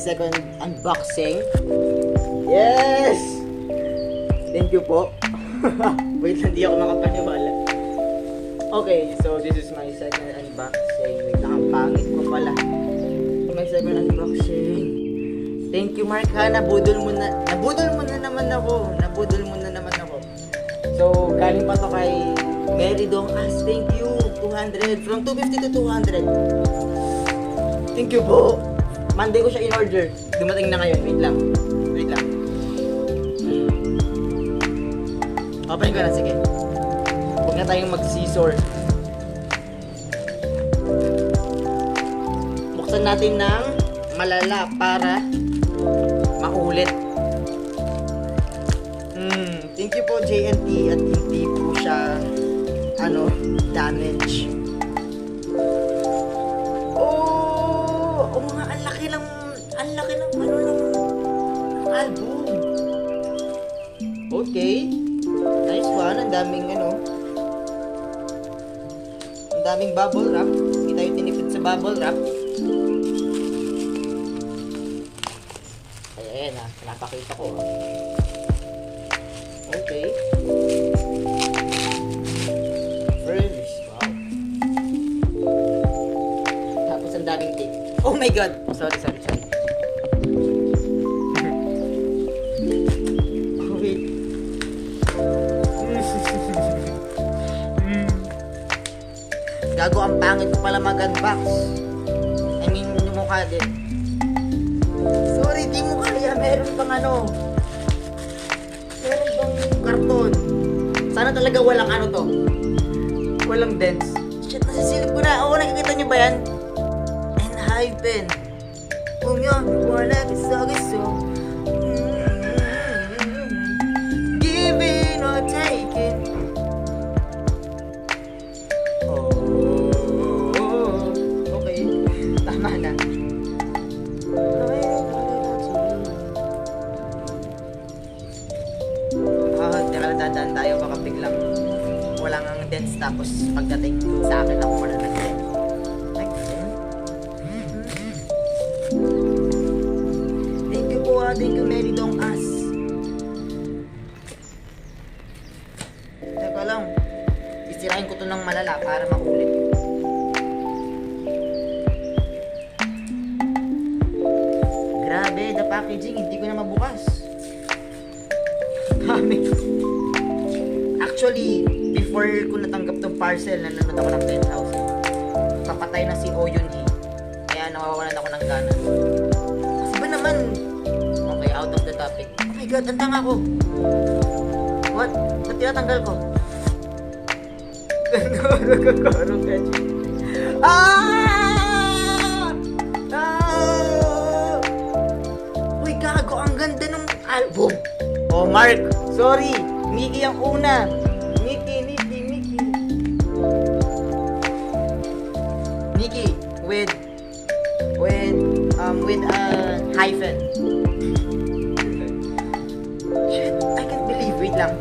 second unboxing. Yes! Thank you po. Wait, hindi ako makapaniwala. Okay, so this is my second unboxing. Wait lang, ang pangit ko pala. My second unboxing. Thank you, Mark, ha. Nabudol mo na naman ako. So, galing pa to kay Mary Dong As. Thank you. 200. From 250 to 200. Thank you po. Monday ko siya in-order. Dumating na ngayon. Wait lang. Open ko na, sige. Huwag na tayong mag-scissor. Buksan natin ng malala para maulit. Thank you po, JNT, at hindi po siya damage. Mga ang laki ng album. Okay. Nice one. Ang daming bubble wrap. Hindi tayo tinipid sa bubble wrap. Ayan na, napakita ko. Okay. First, wow. Tapos ang daming tape. Oh my god! Sorry. Oh wait. Gago, ang pangit ko pala mag-unbox. I mean, yung mukha din. Sorry, di mo kaya. Meron pang karton. Sana talaga walang walang dents. Shit, nasisilip ko na. Nakikita nyo ba yan? ENHYPEN. Yan, wala giso. Giving or taking. Okay. Tama na. Dadaan tayo, baka biglang walang ang dents, tapos pagdating sa akin ako wala ng dents. Thank you po, thank you, Mary Dong As. Teka lang, isirain ko to ng malala para makulit. Grabe, the packaging, hindi ko na mabukas. Dami. Actually, before ko natanggap tong parcel, nanonood ako ng 10,000. Kapatay na si Oyun-E. Kaya nawawalan ako ng gana. Kasi ba naman? Okay, out of the topic. Oh my god, ang tanga ko. What? Ba't tinatanggal ko? Nagkakaroon ka dyan. Uy, gago, ang ganda ng album. Oh, Mark, sorry. Mickey ang una. Mickey. Mickey with hyphen. Shit, I can't believe. Wait lang.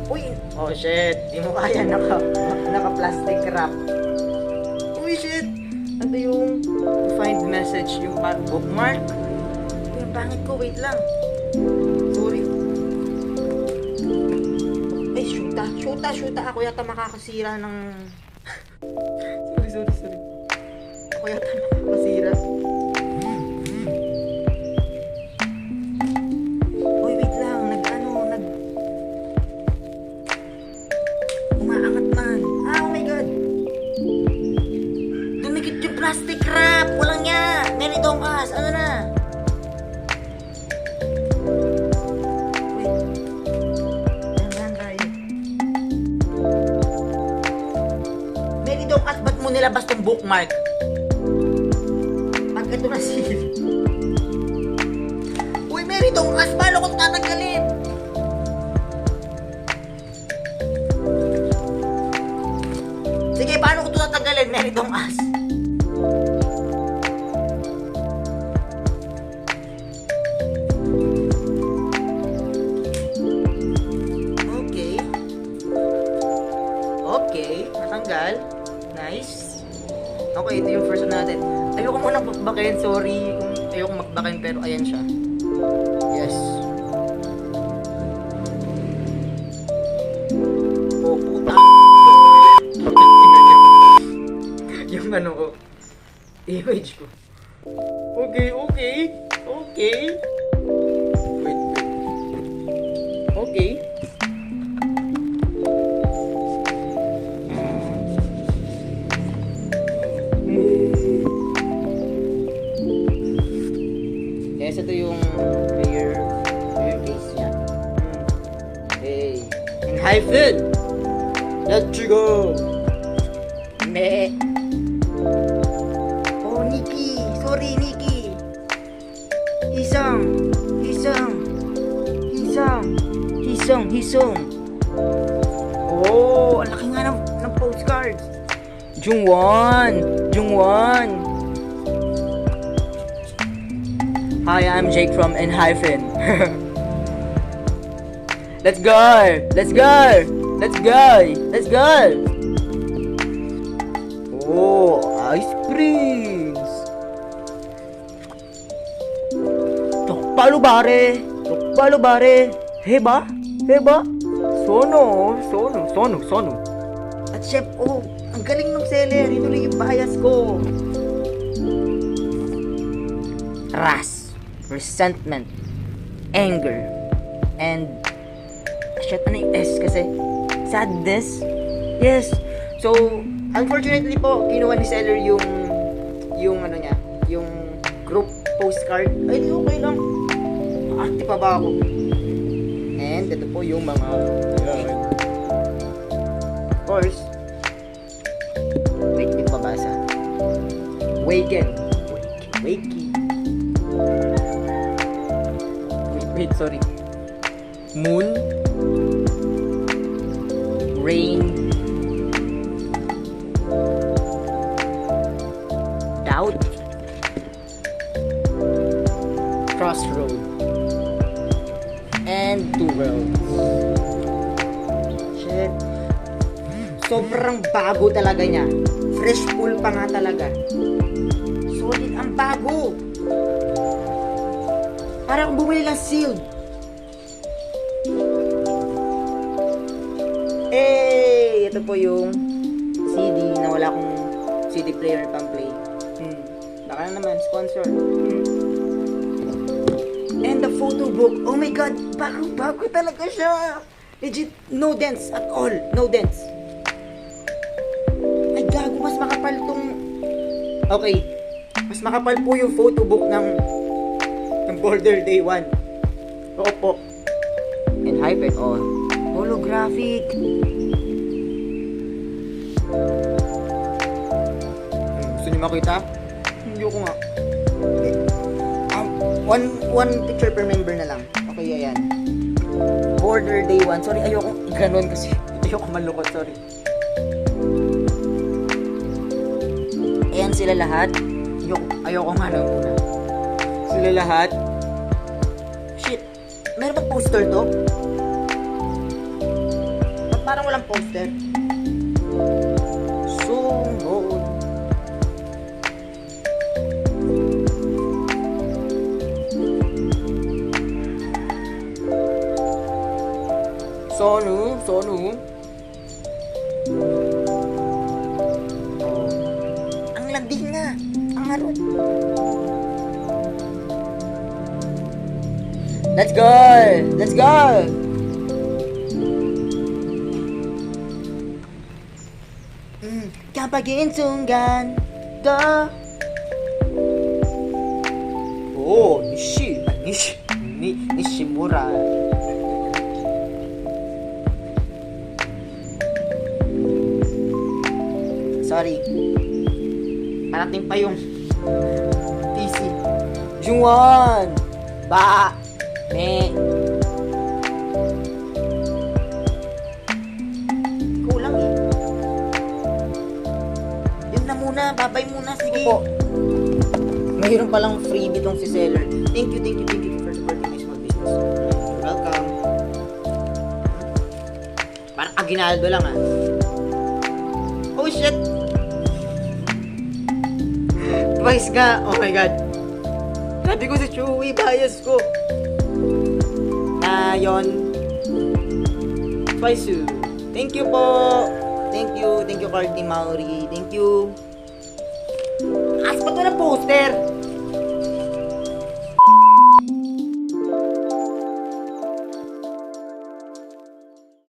Uy, oh shit. Di mo kaya naka-plastic wrap. Uy, shit. Ano yung find message, yung bookmark? Uy, ang pangit ko. Wait lang. Sorry. Shoota. Ako yata makakasira ng... Sorry. Ako yata makakasira. Uy, wait lang. Umaangat man. Oh my god. Dumikit yung plastic wrap. Walang niya. Mary Dong As. Ano na? At ba't mo nilabas tong bookmark? Pag ito na seal. Uy, Mary Dong As, paano ko tatanggalin? Sige, paano ko ito tatanggalin, Mary Dong As? Okay, natanggal. Nice. Okay, ito yung first natin. Ayoko muna bakbakin, sorry kung Ayokong magbakin pero ayan siya. Yes. Oh, puta. Tingnan niyo. Yung ano ko. Image ko. Okay. Wait. Okay. Yes, ito yung player case niya. Hey. ENHYPEN! Let's go! Me. Oh, Nikki! Sorry, Nikki! Hisang! Oh, ang laki nga ng postcards! Jungwon! Hi, I'm Jake from ENHYPEN. Let's go! Oh, ice prince! Tokpalu bare! Heba? Sono! At chef, oh, ang galing ng seller. Ituloy yung bias ko. Ras, resentment, anger, and shit, ano yung S kasi? Sadness? Yes. So, unfortunately po, kinuha ni seller yung ano niya, yung group postcard. Ay, di okay lang. Arte pa ba ako? And ito po yung mga of course. Wait, hindi ko mabasa. Wakey. Wait, sorry. Moon, rain, doubt, crossroad, and two worlds. Shit. Sobrang bago talaga niya. Fresh pull pa nga talaga. Solid ang bago. Parang bumili lang sealed. Ito po yung CD na wala akong CD player pang play. Baka na naman, sponsor. And the photo book. Oh my god, bago talaga siya. Legit, no dents at all. No dents. Ay gago, mas makapal tong... Okay, mas makapal po yung photo book ng Border Day 1. Oo po. ENHYPEN, oh. Holographic. Gusto niyo makita? Hindi ko nga. One picture per member na lang. Okay, ayan. Border Day 1. Sorry, ayoko ganun kasi ayoko malukot, sorry. Ayan sila lahat. Ayoko nga lang muna. Sila lahat. Shit. Meron bang poster to? Ba't parang walang poster? Sungod. Sonu. Oh. Ang landi nga. Ang harot. Let's go! Kapagin sunggan go. Oh, Nishimura. Sorry. Parating pa yung PC. Jungwon. Ba. Me. Kulang eh. Yun na muna. Babay muna. Sige. Opo. Mayroon palang freebie tong si seller. Thank you for supporting my small business. You're welcome. Parang aginaldo lang ah. Oh shit. Twice ka. Oh my god. Sabi ko si Chewy, bias ko. Yon. Faisu. Thank you po. Thank you, Courtney Mauri. Thank you. As pa to na poster.